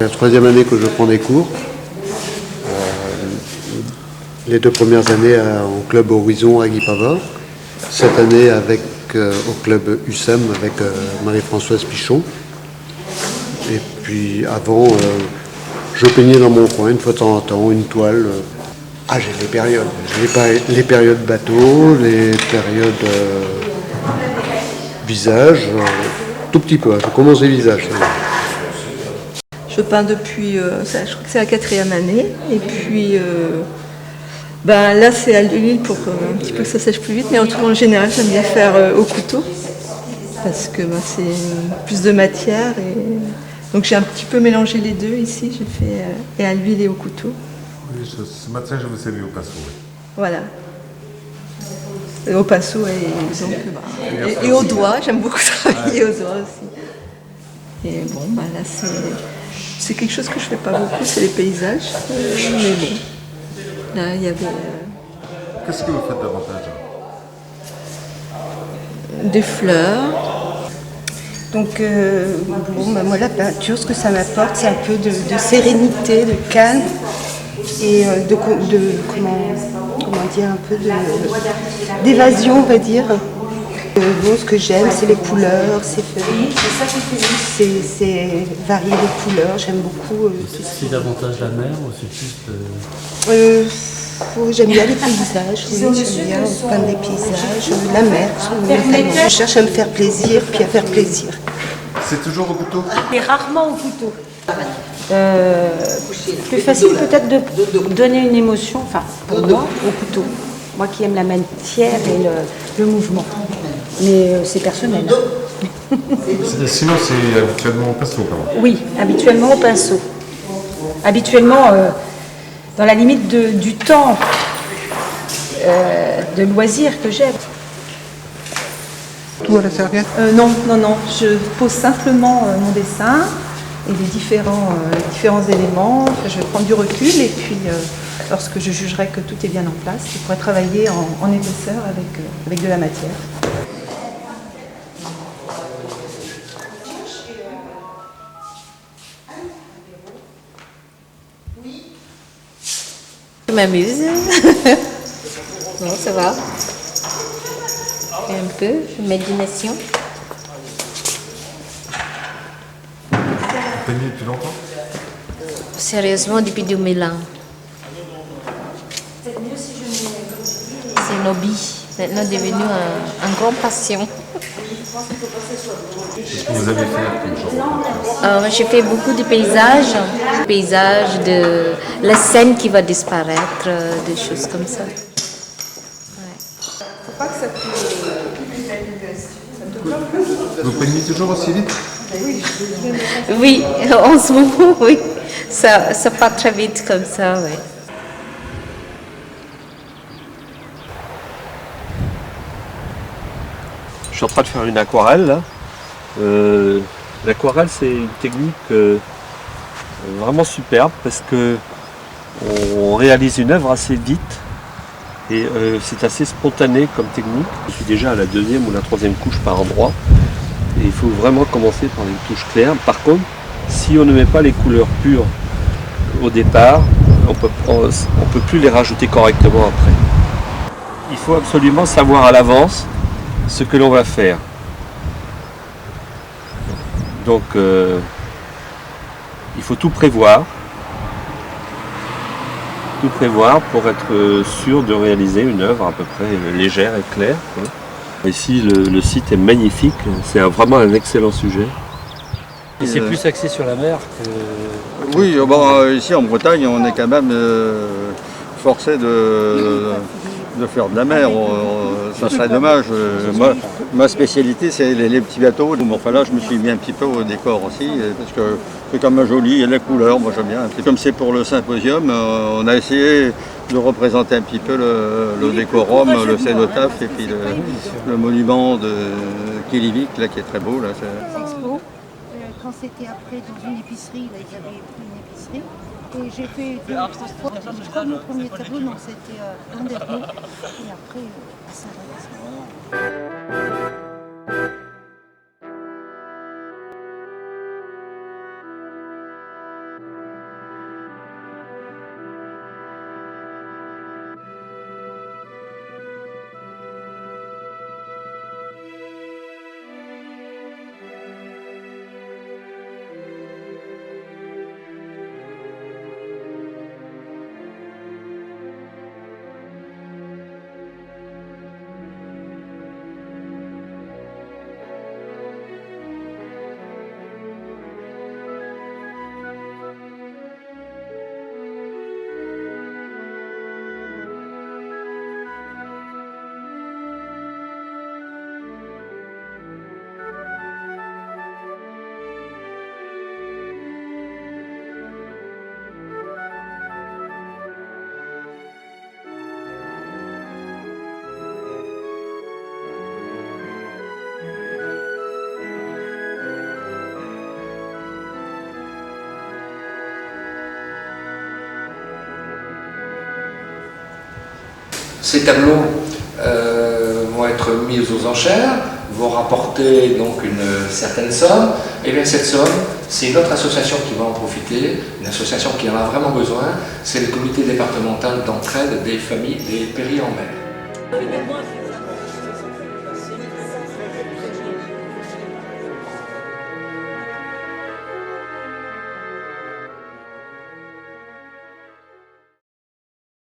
La troisième année que je prends des cours. Les 2 premières années au club Horizon à Guipava. Cette année au club USAM avec Marie-Françoise Pichon. Et puis avant, je peignais dans mon coin une fois de temps en temps une toile. J'ai les périodes. J'ai les périodes bateau, les périodes visage, tout petit peu. Je commence les visages. Je peins depuis, je crois que c'est la 4e année. Et puis là c'est à l'huile pour un petit peu que ça sèche plus vite. Mais en général j'aime bien faire au couteau. Parce que c'est plus de matière. Donc j'ai un petit peu mélangé les deux ici. J'ai fait et à l'huile et au couteau. Oui, ce matin je vous ai vu au pinceau. Oui. Voilà. Et au pinceau et au doigt. J'aime beaucoup travailler au doigt aussi. Et bon, là c'est quelque chose que je fais pas beaucoup, c'est les paysages. Mais bon, là il y avait Qu'est-ce que vous faites davantage? des fleurs. Donc, moi, la peinture, ce que ça m'apporte, c'est un peu de sérénité, de calme et comment dire, un peu d'évasion, on va dire. Ce que j'aime, c'est les couleurs, c'est varier les couleurs, j'aime beaucoup. C'est davantage la mer ou c'est plus... J'aime bien les paysages, oui, j'aime bien peindre des paysages, la mer, notamment. Je cherche à me faire plaisir, puis à faire plaisir. C'est toujours au couteau? Mais rarement au couteau. Plus facile peut-être de donner une émotion, enfin pour moi, au couteau. Moi qui aime la matière et le mouvement. Mais c'est personnel. Sinon c'est habituellement au pinceau quand même? Oui, habituellement au pinceau. Habituellement dans la limite du temps de loisir que j'ai. Tout à la serviette? Non, je pose simplement mon dessin et les différents éléments. Je vais prendre du recul et puis lorsque je jugerai que tout est bien en place, je pourrai travailler en épaisseur avec de la matière. Je m'amuse. Bon, ça va. Un peu, imagination. Peignez depuis longtemps? Sérieusement, depuis 2001. C'est un hobby, maintenant devenu un grand passion. Qu'est-ce que vous avez fait comme genre? J'ai fait beaucoup de paysages, de la scène qui va disparaître, des choses comme ça. Vous peignez toujours aussi vite? Oui, en ce moment, oui. Ça part très vite comme ça, oui. Je suis en train de faire une aquarelle là. L'aquarelle c'est une technique vraiment superbe parce que on réalise une œuvre assez vite et c'est assez spontané comme technique. Je suis déjà à la 2e ou la 3e couche par endroit et il faut vraiment commencer par les touches claires. Par contre, si on ne met pas les couleurs pures au départ, on peut plus les rajouter correctement après. Il faut absolument savoir à l'avance ce que l'on va faire. Donc il faut tout prévoir pour être sûr de réaliser une œuvre à peu près légère et claire, quoi. Ici le site est magnifique, c'est vraiment un excellent sujet. Et c'est plus axé sur la mer que... Oui, ici en Bretagne on est quand même forcé de faire de la mer, ça serait dommage. Ma spécialité c'est les petits bateaux. Enfin là je me suis mis un petit peu au décor aussi, parce que c'est quand même joli, il y a de la couleur, moi j'aime bien. Comme c'est pour le symposium, on a essayé de représenter un petit peu le décorum, le cénotaphe et puis le monument de Kilivic là, qui est très beau. Là, Expo, quand c'était après dans une épicerie, là, ils avaient pris une épicerie. Et j'ai fait 2 ou 3 fois. Je crois que le premier tableau, non, c'était Landerneau. Et après, à Saint-Valentin. Ces tableaux vont être mis aux enchères, vont rapporter donc une certaine somme, et bien cette somme, c'est une autre association qui va en profiter, une association qui en a vraiment besoin, c'est le comité départemental d'entraide des familles des péris en mer.